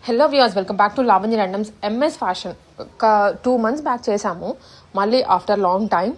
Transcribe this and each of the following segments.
Hello viewers, welcome back to Lavanya randoms MS fashion. ఒక 2 months back చేసాము, మళ్ళీ after long time.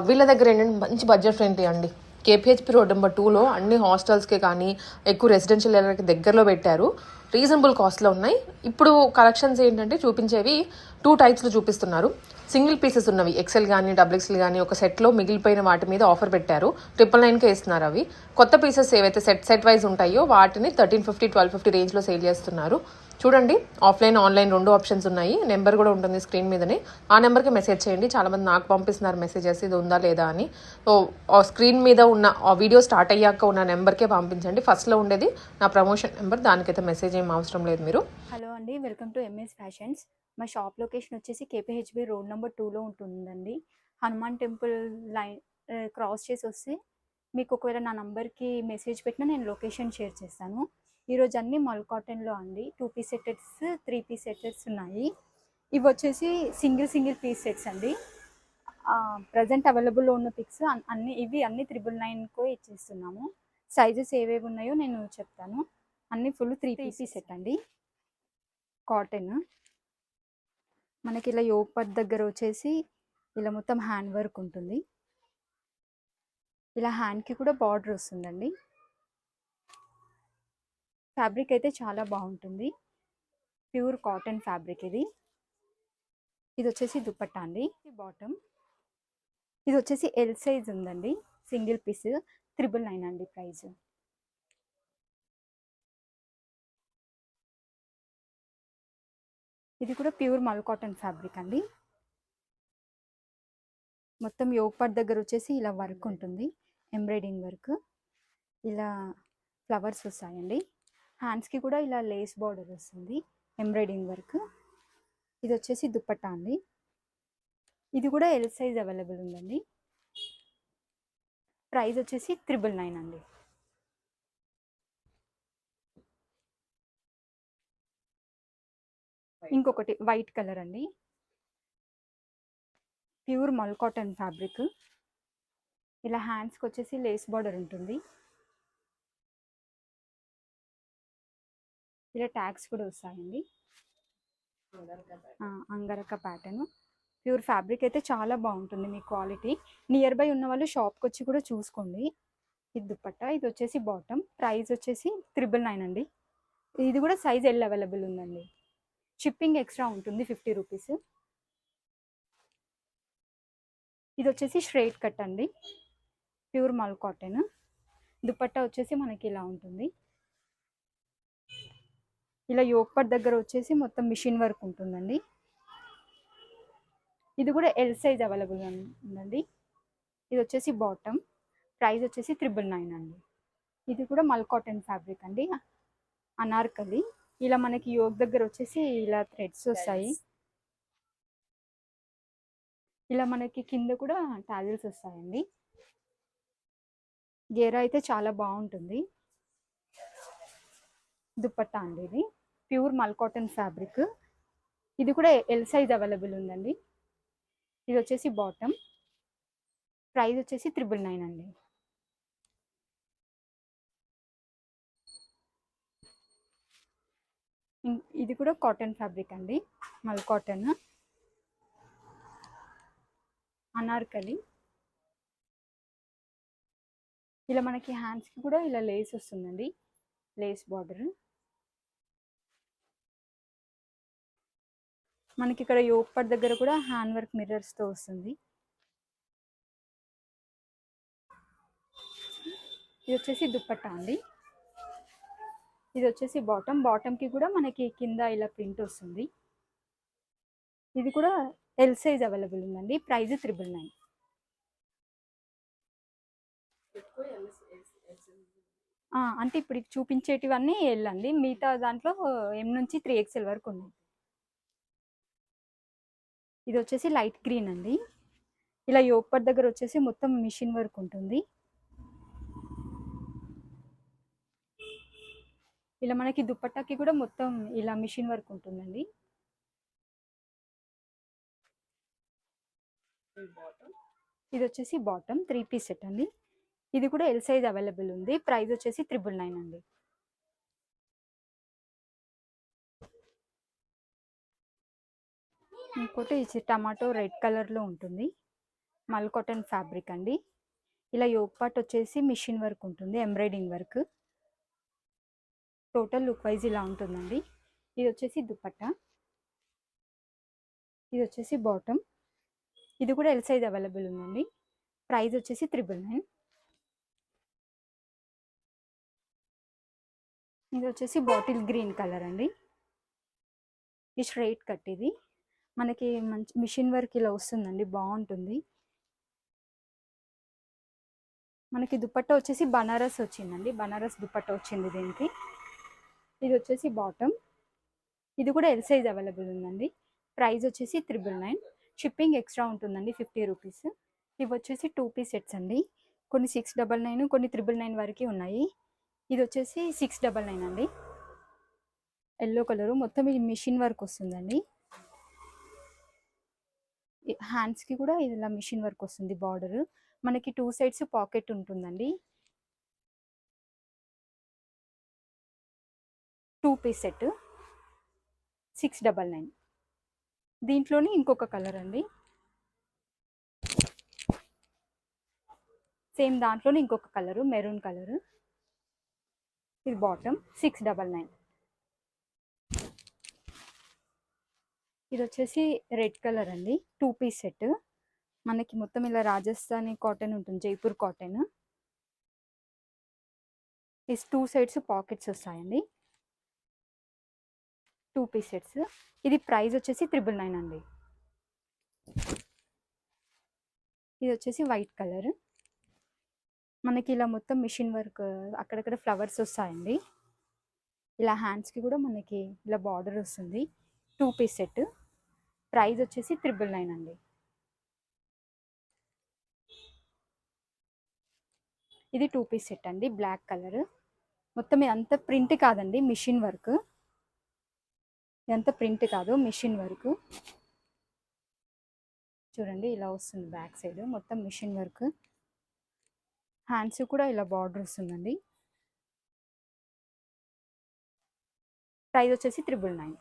వీళ్ళ దగ్గర ఏంటంటే మంచి బడ్జెట్ ఫ్రెండ్లీ అండి. కేపీహెచ్పి రోడ్ నెంబర్ 2లో అన్ని హాస్టల్స్కి కానీ ఎక్కువ రెసిడెన్షియల్ ఏరియాకి దగ్గరలో పెట్టారు. రీజనబుల్ కాస్ట్లో ఉన్నాయి. ఇప్పుడు కలెక్షన్స్ ఏంటంటే చూపించేవి 2 typesలో చూపిస్తున్నారు. సింగిల్ పీసెస్ ఉన్నవి ఎక్సెల్ కానీ డబుల్ ఎక్సెల్ కానీ ఒక సెట్లో మిగిలిపోయిన వాటి మీద ఆఫర్ పెట్టారు. 999కే ఇస్తున్నారు. అవి కొత్త పీసెస్ ఏవైతే సెట్ వైజ్ ఉంటాయో వాటిని 1350 1250 రేంజ్లో సేల్ చేస్తున్నారు. చూడండి, ఆఫ్లైన్ ఆన్లైన్ 2 ఆప్షన్స్ ఉన్నాయి. నెంబర్ కూడా ఉంటుంది స్క్రీన్ మీదనే. ఆ నెంబర్కి మెసేజ్ చేయండి. చాలామంది నాకు పంపిస్తున్నారు మెసేజెస్, ఇది ఉందా లేదా అని. సో స్క్రీన్ మీద ఉన్న ఆ వీడియో స్టార్ట్ అయ్యాక ఉన్న నెంబర్కే పంపించండి. ఫస్ట్లో ఉండేది నా ప్రమోషన్ నెంబర్, దానికైతే మెసేజ్ ఏం అవసరం లేదు మీరు. హలో అండి, వెల్కమ్ టు ఎంఎస్ ఫ్యాషన్స్. మా షాప్ లొకేషన్ వచ్చేసి కేపీహెచ్బి రోడ్ నెంబర్ 2లో ఉంటుందండి. హనుమాన్ టెంపుల్ లైన్ క్రాస్ చేసి వస్తే మీకు ఒకవేళ నా నంబర్కి మెసేజ్ పెట్టినా నేను లొకేషన్ షేర్ చేస్తాను. ఈరోజు అన్ని మల్ కాటన్లో అండి. 2 piece సెట్స్ 3 piece సెట్స్ ఉన్నాయి. ఇవి వచ్చేసి సింగిల్ పీస్ సెట్స్ అండి. ప్రజెంట్ అవైలబుల్లో ఉన్న పిక్స్ ఇవి అన్ని 999కో ఇచ్చేస్తున్నాము. సైజెస్ ఏవేవి ఉన్నాయో నేను చెప్తాను. అన్ని ఫుల్ 3 piece సెట్ అండి. కాటన్ మనకి ఇలా యోగ్ పార్ట్ దగ్గర వచ్చేసి ఇలా మొత్తం హ్యాండ్ వర్క్ ఉంటుంది. ఇలా హ్యాండ్కి కూడా బార్డర్ వస్తుందండి. ఫ్యాబ్రిక్ అయితే చాలా బాగుంటుంది. ప్యూర్ కాటన్ ఫ్యాబ్రిక్ ఇది. ఇది వచ్చేసి దుపట్టా అండి. బాటమ్ ఇది వచ్చేసి ఎల్ సైజ్ ఉందండి. సింగిల్ పీస్ 999 అండి ప్రైస్. ఇది కూడా ప్యూర్ మల్ కాటన్ ఫ్యాబ్రిక్ అండి. మొత్తం యోగ్ పార్ట్ దగ్గర వచ్చేసి ఇలా వర్క్ ఉంటుంది, ఎంబ్రాయిడింగ్ వర్క్. ఇలా ఫ్లవర్స్ వస్తాయండి. హ్యాండ్స్కి కూడా ఇలా లేస్ బార్డర్ వస్తుంది, ఎంబ్రాయిడింగ్ వర్క్. ఇది వచ్చేసి దుపట్టా అండి. ఇది కూడా ఎల్ సైజ్ అవైలబుల్ ఉందండి. ప్రైస్ వచ్చేసి 999 అండి. ఇంకొకటి వైట్ కలర్ అండి. Pure mul cotton fabric. ఇలా హ్యాండ్స్కి వచ్చేసి లేస్ బార్డర్ ఉంటుంది. ఇలా ట్యాగ్స్ కూడా వస్తాయండి. అంగరక ప్యాటర్న్. ప్యూర్ ఫ్యాబ్రిక్ అయితే చాలా బాగుంటుంది మీ క్వాలిటీ. నియర్ బై ఉన్న వాళ్ళు షాప్కి వచ్చి కూడా చూసుకోండి. ఇది దుపట్టా. ఇది వచ్చేసి బాటమ్. ప్రైస్ వచ్చేసి 999 అండి. ఇది కూడా సైజ్ ఎల్ అవైలబుల్ ఉందండి. షిప్పింగ్ ఎక్స్ట్రా ఉంటుంది 50 రూపీస్. ఇది వచ్చేసి స్ట్రైట్ కట్ అండి, ప్యూర్ మల్ కాటన్. దుపట్టా వచ్చేసి మనకి ఇలా ఉంటుంది. ఇలా యోగపట్ దగ్గర వచ్చేసి మొత్తం మిషన్ వర్క్ ఉంటుందండి. ఇది కూడా ఎల్ సైజ్ అవైలబుల్ ఉందండి. ఇది వచ్చేసి బాటమ్. ప్రైస్ వచ్చేసి 999 అండి. ఇది కూడా మల్ కాటన్ ఫ్యాబ్రిక్ అండి, అనార్కలి. ఇలా మనకి యోగ్ దగ్గర వచ్చేసి ఇలా థ్రెడ్స్ వస్తాయి. ఇలా మనకి కింద కూడా టాజిల్స్ వస్తాయండి. గేరా అయితే చాలా బాగుంటుంది. దుపట్టా అండి. ఇది ప్యూర్ మల్ కాటన్ ఫ్యాబ్రిక్. ఇది కూడా ఎల్ సైజ్ అవైలబుల్ ఉందండి. ఇది వచ్చేసి బాటమ్. ప్రైస్ వచ్చేసి 999 అండి. ఇది కూడా కాటన్ ఫ్యాబ్రిక్ అండి, మల్ కాటన్, అనార్కలి. ఇలా మనకి హ్యాండ్స్కి కూడా ఇలా లేస్ వస్తుందండి, లేస్ బార్డర్. మనకి ఇక్కడ యోగపట్ దగ్గర కూడా హ్యాండ్ వర్క్ మిర్రర్స్తో వస్తుంది. ఇది వచ్చేసి దుపట్టా అండి. ఇది వచ్చేసి బాటమ్కి కూడా మనకి కింద ఇలా ప్రింట్ వస్తుంది. ఇది కూడా ఎల్ సైజ్ అవైలబుల్ ఉందండి. ప్రైస్ 999. అంటే ఇప్పుడు చూపించేటివన్నీ ఎల్ అండి. మిగతా దాంట్లో ఎం నుంచి 3XL వరకు ఉన్నాయి. ఇది వచ్చేసి లైట్ గ్రీన్ అండి. ఇలా యోగపట్ దగ్గర వచ్చేసి మొత్తం మిషన్ వర్క్ ఉంటుంది. ఇలా మనకి దుపట్టాకి కూడా మొత్తం ఇలా మిషన్ వర్క్ ఉంటుందండి. ఇది వచ్చేసి బాటమ్ 3 piece సెట్ అండి. ఇది కూడా ఎల్ సైజ్ అవైలబుల్ ఉంది. ప్రైస్ వచ్చేసి 999 అండి. ఇంకోటి టమాటో రెడ్ కలర్లో ఉంటుంది, మల్ కాటన్ ఫ్యాబ్రిక్ అండి. ఇలా యోగ్ పార్ట్ వచ్చేసి మిషన్ వర్క్ ఉంటుంది, embroidering work. Total look wise ఇలా ఉంటుందండి. ఇది వచ్చేసి దుపట్టా, ఇది వచ్చేసి బాటమ్. ఇది కూడా ఎల్ సైజ్ అవైలబుల్ ఉందండి. ప్రైస్ వచ్చేసి 999. ఇది వచ్చేసి బాటిల్ గ్రీన్ కలర్ అండి. ఈ స్ట్రైట్ కట్, ఇది మనకి మంచి మిషన్ వర్క్ ఇలా వస్తుందండి, బాగుంటుంది. మనకి దుపట్టా వచ్చేసి బనారస్ వచ్చిందండి, బనారస్ దుపట్టా వచ్చింది దీనికి. ఇది వచ్చేసి బాటమ్, ఇది కూడా ఎల్ సైజ్ అవైలబుల్ ఉందండి. ప్రైస్ వచ్చేసి 999. షిప్పింగ్ ఎక్స్ట్రా ఉంటుందండి 50 రూపీస్. ఇవి వచ్చేసి 2 పీస్ సెట్స్ అండి. కొన్ని 699, కొన్ని 999 వరకు ఉన్నాయి. ఇది వచ్చేసి 699 అండి. ఎల్లో కలరు, మొత్తం ఇది మిషన్ వర్క్ వస్తుందండి. హ్యాండ్స్కి కూడా ఇలా మిషన్ వర్క్ వస్తుంది. బార్డర్ మనకి 2 సైడ్స్ పాకెట్ ఉంటుందండి. 2 పీస్ సెట్ 699. దీంట్లోనే ఇంకొక కలర్ అండి, సేమ్ దాంట్లోనే ఇంకొక కలరు, మెరూన్ కలరు. ఇది బాటమ్ 699. ఇది వచ్చేసి రెడ్ కలర్ అండి, 2 పీస్ సెట్. మనకి మొత్తం ఇలా రాజస్థానీ కాటన్ ఉంటుంది, జైపూర్ కాటన్. ఈ 2 సైడ్స్ పాకెట్స్ వస్తాయండి, 2 పీస్ సెట్స్. ఇది ప్రైస్ వచ్చేసి 999 అండి. ఇది వచ్చేసి వైట్ కలర్, మనకి ఇలా మొత్తం మిషన్ వర్క్ అక్కడక్కడ ఫ్లవర్స్ వస్తాయండి. ఇలా హ్యాండ్స్కి కూడా మనకి ఇలా బార్డర్ వస్తుంది. 2 పీస్ సెట్. ప్రైస్ వచ్చేసి 999 అండి. ఇది 2 పీస్ సెట్ అండి, బ్లాక్ కలర్. మొత్తం ఇదంతా ప్రింట్ కాదండి, మిషన్ వర్క్. ఇదంతా ప్రింట్ కాదు, మిషన్ వర్క్. చూడండి ఇలా వస్తుంది బ్యాక్ సైడ్, మొత్తం మిషన్ వర్క్. హ్యాండ్స్ కూడా ఇలా బార్డర్ వస్తుందండి. ప్రైస్ వచ్చేసి 999.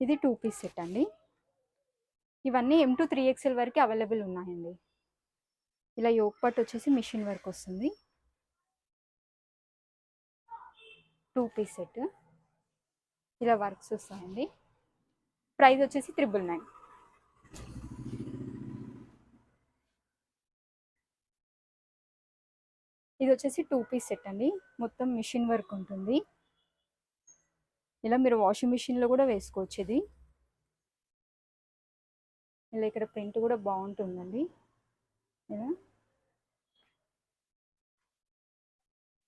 ఇది 2 పీస్ సెట్ అండి. ఇవన్నీ M to 3XL వరకు అవైలబుల్ ఉన్నాయండి. ఇలా యోగ్ పార్ట్ వచ్చేసి మిషన్ వర్క్ వస్తుంది. 2 పీస్ సెట్, ఇలా వర్క్స్ వస్తాయండి. ప్రైస్ వచ్చేసి 999. ఇది వచ్చేసి 2 పీస్ సెట్ అండి, మొత్తం మిషన్ వర్క్ ఉంటుంది. ఇలా మీరు వాషింగ్ మిషన్లో కూడా వేసుకోవచ్చు. ఇది ఇలా ఇక్కడ ప్రింట్ కూడా బాగుంటుందండి.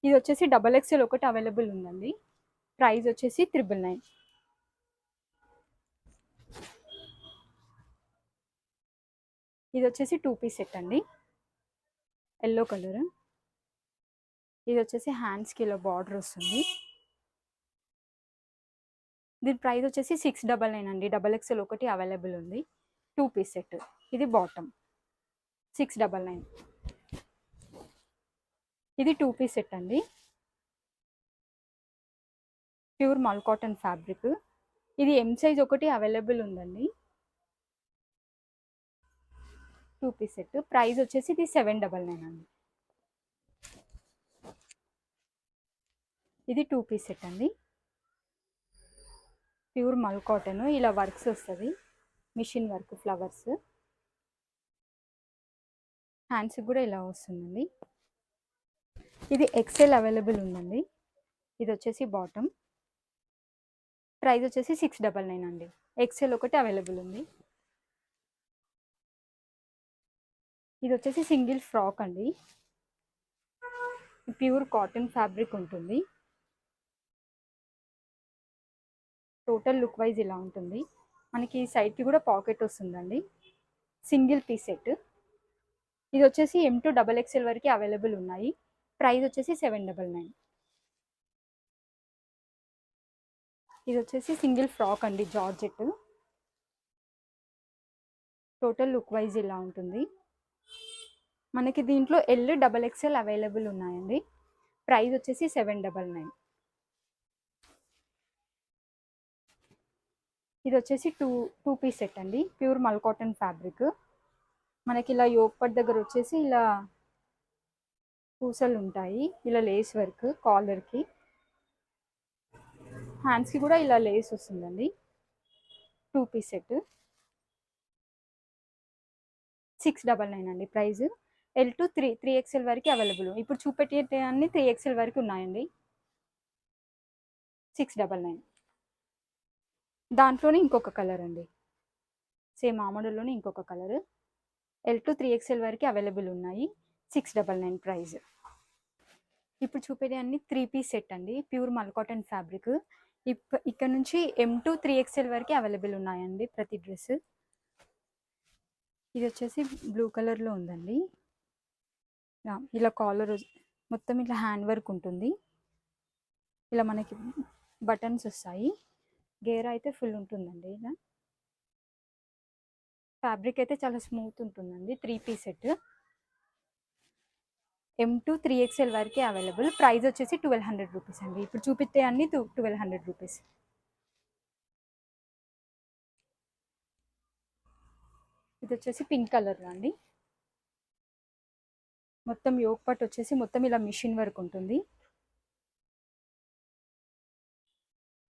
ఇది వచ్చేసి XXL ఒకటి అవైలబుల్ ఉందండి. ప్రైస్ వచ్చేసి 999. ఇది వచ్చేసి 2 పీస్ సెట్ అండి, ఎల్లో కలర్. ఇది వచ్చేసి హ్యాండ్స్కి ఇలా బార్డర్ వస్తుంది. దీని ప్రైస్ వచ్చేసి 699 అండి. XXL ఒకటి అవైలబుల్ ఉంది, 2 పీస్ సెట్. ఇది బాటమ్ 699. ఇది 2 పీస్ సెట్ అండి, ప్యూర్ మల్ కాటన్ ఫ్యాబ్రిక్. ఇది M సైజ్ ఒకటి అవైలబుల్ ఉందండి, 2 పీస్ సెట్. ప్రైస్ వచ్చేసి ఇది 799 అండి. ఇది 2 పీస్ సెట్ అండి, ప్యూర్ మల్ కాటన్. ఇలా వర్క్స్ వస్తుంది, మిషన్ వర్క్, ఫ్లవర్స్. హ్యాండ్స్ కూడా ఇలా వస్తుందండి. ఇది XL అవైలబుల్ ఉందండి. ఇది వచ్చేసి బాటమ్. ప్రైస్ వచ్చేసి 699 అండి. XL ఒకటి అవైలబుల్ ఉంది. ఇది వచ్చేసి సింగిల్ ఫ్రాక్ అండి, ప్యూర్ కాటన్ ఫ్యాబ్రిక్ ఉంటుంది. టోటల్ లుక్ వైజ్ ఇలా ఉంటుంది. మనకి సైడ్కి కూడా పాకెట్ వస్తుందండి. Single piece set. ఇది వచ్చేసి M to XXL వరకు అవైలబుల్ ఉన్నాయి. ప్రైస్ వచ్చేసి 799. ఇది వచ్చేసి సింగిల్ ఫ్రాక్ అండి, జార్జెట్. టోటల్ లుక్ వైజ్ ఇలా ఉంటుంది. మనకి దీంట్లో L XXL అవైలబుల్ ఉన్నాయండి. ప్రైస్ వచ్చేసి 799. ఇది వచ్చేసి టూ పీస్ సెట్ అండి, ప్యూర్ మల్ కాటన్ ఫ్యాబ్రిక్. మనకి ఇలా యోక్ పట్ దగ్గర వచ్చేసి ఇలా పూసలు ఉంటాయి, ఇలా లేస్ వర్క్ కాలర్కి, హ్యాండ్స్కి కూడా ఇలా లేస్ వస్తుందండి. 2 పీస్ సెట్ 699 అండి ప్రైస్. L2 3XL వరకు అవైలబుల్. ఇప్పుడు చూపెట్టే అన్ని 3XL వరకు ఉన్నాయండి. 699. దాంట్లోనే ఇంకొక కలర్ అండి, సేమ్ ఆ మోడల్లోనే ఇంకొక కలర్. L2 3XL వరకు అవైలబుల్ ఉన్నాయి. 699 ప్రైస్. ఇప్పుడు చూపేది అన్ని 3 పీస్ సెట్ అండి, ప్యూర్ మల్ కాటన్ ఫ్యాబ్రిక్. ఇక్కడ నుంచి M2 3XL వరకు అవైలబుల్ ఉన్నాయండి ప్రతి డ్రెస్. ఇది వచ్చేసి బ్లూ కలర్లో ఉందండి. ఇలా కాలర్ మొత్తం ఇట్లా హ్యాండ్ వర్క్ ఉంటుంది, ఇలా మనకి బటన్స్ వస్తాయి, గేర్ అయితే ఫుల్ ఉంటుందండి. ఇలా ఫ్యాబ్రిక్ అయితే చాలా స్మూత్ ఉంటుందండి. 3 పీస్ సెట్ M2 3XL వరకే అవైలబుల్. ప్రైస్ వచ్చేసి 1200 రూపీస్ అండి. ఇప్పుడు చూపిస్తే అన్ని 1200 రూపీస్. ఇది వచ్చేసి పింక్ కలర్లో అండి, మొత్తం యోక్ పట్ వచ్చేసి మొత్తం ఇలా మిషన్ వర్క్ ఉంటుంది.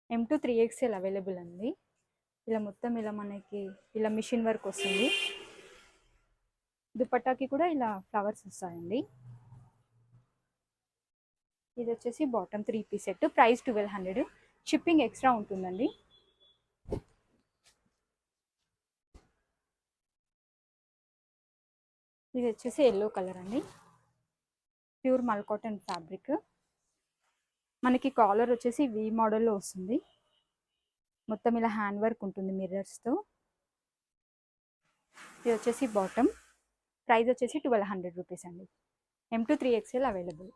M2 3XL అవైలబుల్ అండి. ఇలా మొత్తం ఇలా మనకి ఇలా మిషన్ వర్క్ వస్తుంది. దుపట్టాకి కూడా ఇలా ఫ్లవర్స్ వస్తాయండి. ఇది వచ్చేసి bottom 3 piece set, price 1200. Shipping extra ఉంటుందండి. ఇది వచ్చేసి ఎల్లో కలర్ అండి, ప్యూర్ మల్ కాటన్ ఫ్యాబ్రిక్. మనకి కాలర్ వచ్చేసి వి మోడల్లో వస్తుంది, మొత్తం ఇలా హ్యాండ్ వర్క్ ఉంటుంది మిర్రర్స్తో. ఇది వచ్చేసి బాటమ్, ప్రైస్ వచ్చేసి 1200 రూపీస్ అండి. M2 3XL available.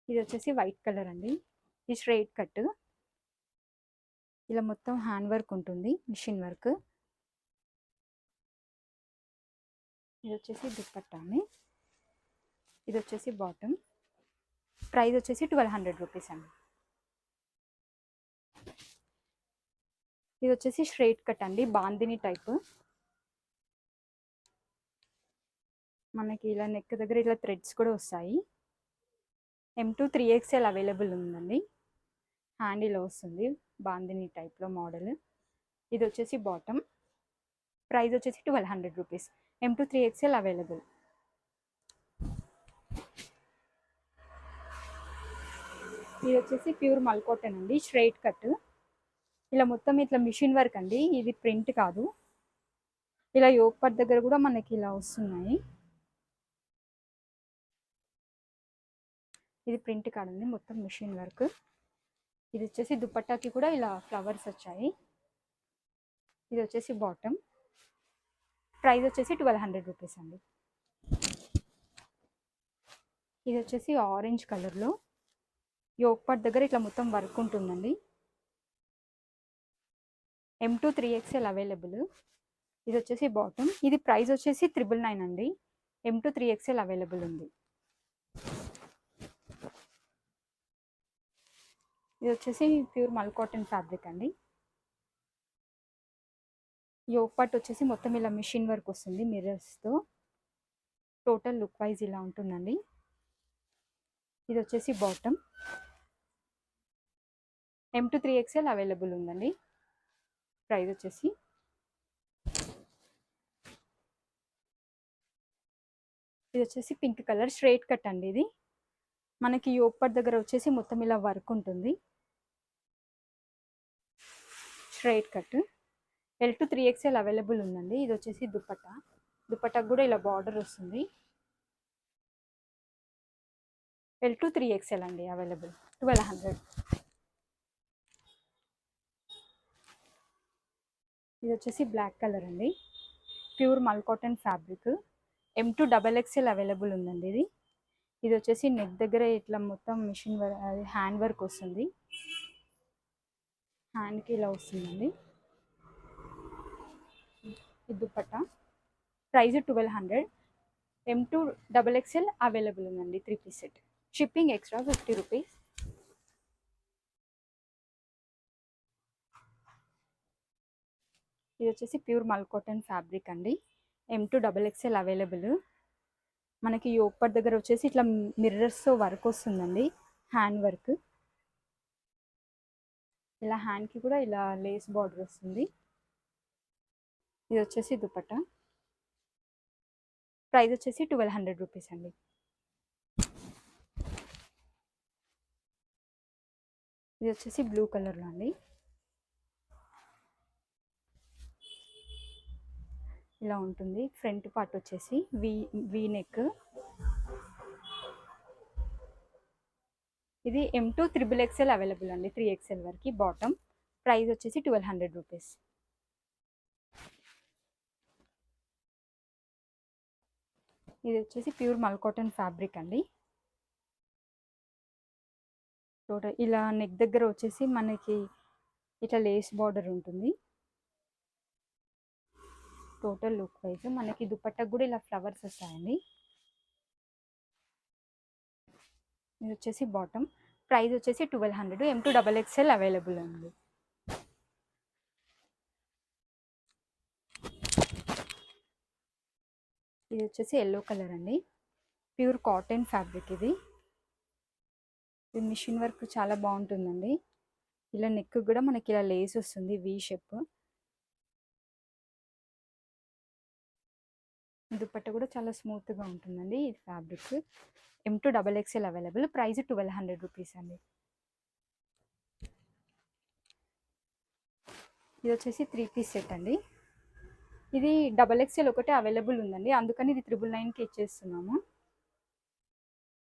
ఇది వచ్చేసి వైట్ కలర్ అండి, ఇది స్ట్రైట్ కట్, ఇలా మొత్తం హ్యాండ్ వర్క్ ఉంటుంది, మిషన్ వర్క్. ఇది వచ్చేసి దుపట్టా అండి. ఇది వచ్చేసి బాటమ్, ప్రైస్ వచ్చేసి 1200 రూపీస్ అండి. ఇది వచ్చేసి స్ట్రైట్ కట్ అండి, బాందిని టైప్. మనకి ఇలా నెక్ దగ్గర ఇలా థ్రెడ్స్ కూడా వస్తాయి. M2 3XL అవైలబుల్ ఉందండి. హ్యాండ్ ఇలా వస్తుంది, బాందిని టైప్లో మోడల్. ఇది వచ్చేసి బాటమ్, ప్రైస్ వచ్చేసి 1200 రూపీస్. M2 3XL available. ఇది వచ్చేసి ప్యూర్ మల్ కాటన్ అండి, స్ట్రైట్ కట్. ఇలా మొత్తం ఇట్లా మిషన్ వర్క్ అండి, ఇది ప్రింట్ కాదు. ఇలా యోక్ పట్ దగ్గర కూడా మనకి ఇలా వస్తున్నాయి, ఇది ప్రింట్ కాదండి, మొత్తం మిషన్ వర్క్. ఇది వచ్చేసి దుపట్టాకి కూడా ఇలా ఫ్లవర్స్ వచ్చాయి. ఇది వచ్చేసి బాటమ్, ప్రైస్ వచ్చేసి 1200 రూపీస్ అండి. ఇది వచ్చేసి ఆరెంజ్ కలర్లో యోక్ పట్ దగ్గర ఇట్లా మొత్తం వర్క్ ఉంటుందండి. M2 3XL available. ఇది వచ్చేసి బాటమ్, ఇది ప్రైస్ వచ్చేసి 999 అండి. M2 3XL అవైలబుల్ ఉంది. ఇది వచ్చేసి ప్యూర్ మల్ కాటన్ ఫ్యాబ్రిక్ అండి. యోక్ పట్ వచ్చేసి మొత్తం ఇలా మిషన్ వర్క్ వస్తుంది మిర్రర్స్తో. టోటల్ లుక్ వైజ్ ఇలా ఉంటుందండి. ఇది వచ్చేసి బాటమ్, M2 3XL అవైలబుల్ ఉందండి. ప్రైస్ వచ్చేసి ఇది వచ్చేసి పింక్ కలర్ స్ట్రైట్ కట్ అండి. ఇది మనకి యోక్ పట్ దగ్గర వచ్చేసి మొత్తం ఇలా వర్క్ ఉంటుంది, straight cut. L2 3XL available ఉందండి. ఇది వచ్చేసి దుపట్టా, దుపట్టాకు కూడా ఇలా బార్డర్ వస్తుంది. L2 3XL అండి అవైలబుల్, 1200. ఇది వచ్చేసి బ్లాక్ కలర్ అండి, pure mul cotton fabric. M2 XXL available ఉందండి. ఇది వచ్చేసి నెక్ దగ్గర ఇట్లా మొత్తం మిషన్ వర్క్, హ్యాండ్ వర్క్ వస్తుంది, హ్యాండ్కి ఇలా వస్తుందండి. ఇది dupatta, price 1200. M2 XXL available ఉందండి. 3 piece set, shipping extra 50 rupees. ఇది వచ్చేసి ప్యూర్ మల్ కాటన్ ఫ్యాబ్రిక్ అండి. M2 XXL available. మనకి యోగపట్ దగ్గర వచ్చేసి ఇట్లా మిర్రర్స్తో వర్క్ వస్తుందండి, హ్యాండ్ వర్క్. ఇలా హ్యాండ్కి కూడా ఇలా లేస్ బార్డర్ వస్తుంది. ఇది వచ్చేసి దుపట్టా. ప్రైస్ వచ్చేసి 1200 రూపీస్ అండి. ఇది వచ్చేసి బ్లూ కలర్లో అండి. ఇలా ఉంటుంది. ఫ్రంట్ పార్ట్ వచ్చేసి వి నెక్. ఇది M2 XXL అవైలబుల్ అండి, 3XL వరకు బాటమ్. ప్రైస్ వచ్చేసి 1200 రూపీస్. ఇది వచ్చేసి ప్యూర్ మల్ కాటన్ ఫ్యాబ్రిక్ అండి. టోటల్ ఇలా నెక్ దగ్గర వచ్చేసి మనకి ఇట్లా లేస్ బార్డర్ ఉంటుంది. టోటల్ లుక్ వైజ్ మనకి దుపట్టకు కూడా ఇలా ఫ్లవర్స్ వస్తాయండి. ఇది వచ్చేసి బాటమ్. ప్రైస్ వచ్చేసి 1200. M2 XXL అవైలబుల్ అండి. ఇది వచ్చేసి ఎల్లో కలర్ అండి. ప్యూర్ కాటన్ ఫ్యాబ్రిక్ ఇది. ఇది మిషన్ వర్క్ చాలా బాగుంటుందండి. ఇలా నెక్ కూడా మనకి ఇలా లేస్ వస్తుంది, వి షేప్. దుపట్ట కూడా చాలా స్మూత్గా ఉంటుందండి. ఇది fabric M2 XXL available. Price 1200 rupees అండి. ఇది వచ్చేసి 3 పీస్ సెట్ అండి. ఇది XXL ఒకటే అవైలబుల్ ఉందండి, అందుకని ఇది 999కి ఇచ్చేస్తున్నాము.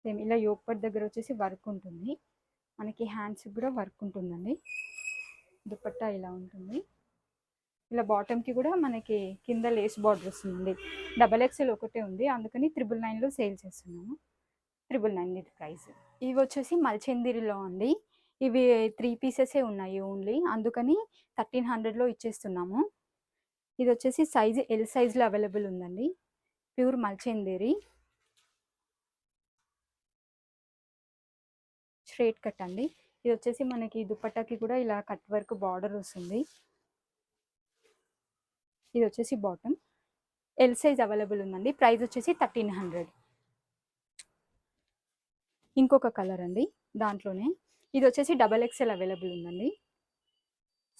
సేమ్ ఇలా యోగపట్ దగ్గర వచ్చేసి వర్క్ ఉంటుంది, మనకి హ్యాండ్స్కి కూడా వర్క్ ఉంటుందండి. దుపట్టా ఇలా ఉంటుంది. ఇలా బాటమ్కి కూడా మనకి కింద లేస్ బార్డర్ వస్తుందండి. XXL ఒకటే ఉంది, అందుకని 999లో సేల్ చేస్తున్నాము. 999 ఇది ప్రైస్. ఇవి వచ్చేసి మల్చందిరిలో అండి. ఇవి 3 పీసెసే ఉన్నాయి ఓన్లీ, అందుకని 1300లో ఇచ్చేస్తున్నాము. ఇది వచ్చేసి సైజ్ ఎల్ సైజ్లో అవైలబుల్ ఉందండి. ప్యూర్ మల్చందేరి స్ట్రేట్ కట్ అండి. ఇది వచ్చేసి మనకి దుపట్టాకి కూడా ఇలా కట్ వర్క్ బార్డర్ వస్తుంది. ఇది వచ్చేసి బాటమ్. ఎల్ సైజ్ అవైలబుల్ ఉందండి. ప్రైస్ వచ్చేసి 1300. ఇంకొక కలర్ అండి దాంట్లోనే. ఇది వచ్చేసి XXL అవైలబుల్ ఉందండి,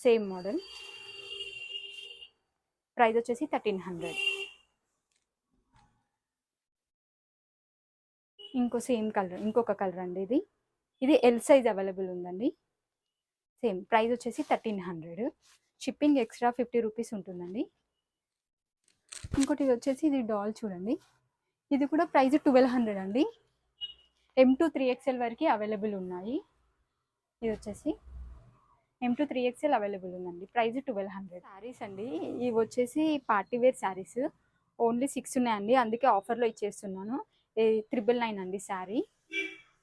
సేమ్ మోడల్. ప్రైస్ వచ్చేసి 1300. ఇంకొక కలర్ అండి ఇది. ఇది ఎల్ సైజ్ అవైలబుల్ ఉందండి, సేమ్. ప్రైస్ వచ్చేసి 1300. షిప్పింగ్ ఎక్స్ట్రా 50 రూపీస్ ఉంటుందండి. ఇంకోటి ఇది వచ్చేసి ఇది డాల్ చూడండి. ఇది కూడా ప్రైస్ 1200 అండి. M2 3XL వరకు అవైలబుల్ ఉన్నాయి. ఇది వచ్చేసి M2 3XL అవైలబుల్ ఉందండి. ప్రైస్ 1200. శారీస్ అండి, ఇవి వచ్చేసి పార్టీ వేర్ శారీస్. ఓన్లీ 6 ఉన్నాయండి, అందుకే ఆఫర్లో ఇచ్చేస్తున్నాను. 999 అండి శారీ.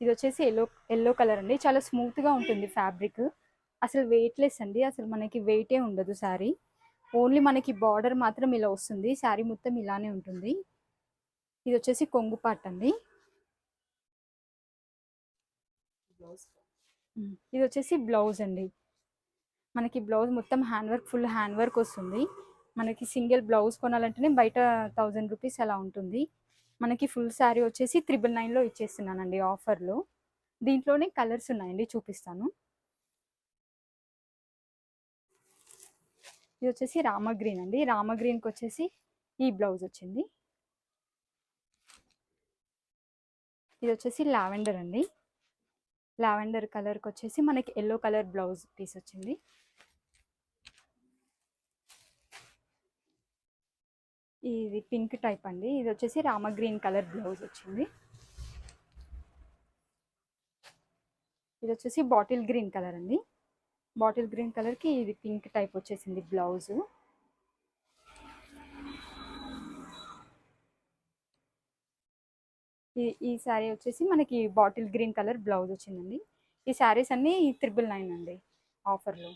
ఇది వచ్చేసి ఎల్లో కలర్ అండి. చాలా స్మూత్గా ఉంటుంది ఫ్యాబ్రిక్, అసలు వెయిట్లెస్ అండి. అసలు మనకి వెయిటే ఉండదు శారీ. ఓన్లీ మనకి బార్డర్ మాత్రం ఇలా వస్తుంది, శారీ మొత్తం ఇలానే ఉంటుంది. ఇది వచ్చేసి కొంగు పార్ట్ అండి. ఇది వచ్చేసి బ్లౌజ్ అండి. మనకి బ్లౌజ్ మొత్తం ఫుల్ హ్యాండ్ వర్క్ వస్తుంది. మనకి సింగిల్ బ్లౌజ్ కొనాలంటేనే బయట 1000 రూపీస్ అలా ఉంటుంది. మనకి ఫుల్ శారీ వచ్చేసి 999లో ఇచ్చేస్తున్నానండి ఆఫర్లో. దీంట్లోనే కలర్స్ ఉన్నాయండి, చూపిస్తాను. ఇది వచ్చేసి రామగ్రీన్ అండి. రామగ్రీన్కి వచ్చేసి ఈ బ్లౌజ్ వచ్చింది. ఇది వచ్చేసి లావెండర్ అండి. లావెండర్ కలర్కి వచ్చేసి మనకి ఎల్లో కలర్ బ్లౌజ్ పీస్ వచ్చింది. ఇది పింక్ టైప్ అండి. ఇది వచ్చేసి రామగ్రీన్ కలర్ బ్లౌజ్ వచ్చింది. ఇది వచ్చేసి బాటిల్ గ్రీన్ కలర్ అండి. బాటిల్ గ్రీన్ కలర్కి ఇది పింక్ టైప్ వచ్చేసింది బ్లౌజు. ఈ శారీ వచ్చేసి మనకి బాటిల్ గ్రీన్ కలర్ బ్లౌజ్ వచ్చిందండి. ఈ శారీస్ అన్నీ 999 అండి ఆఫర్లో.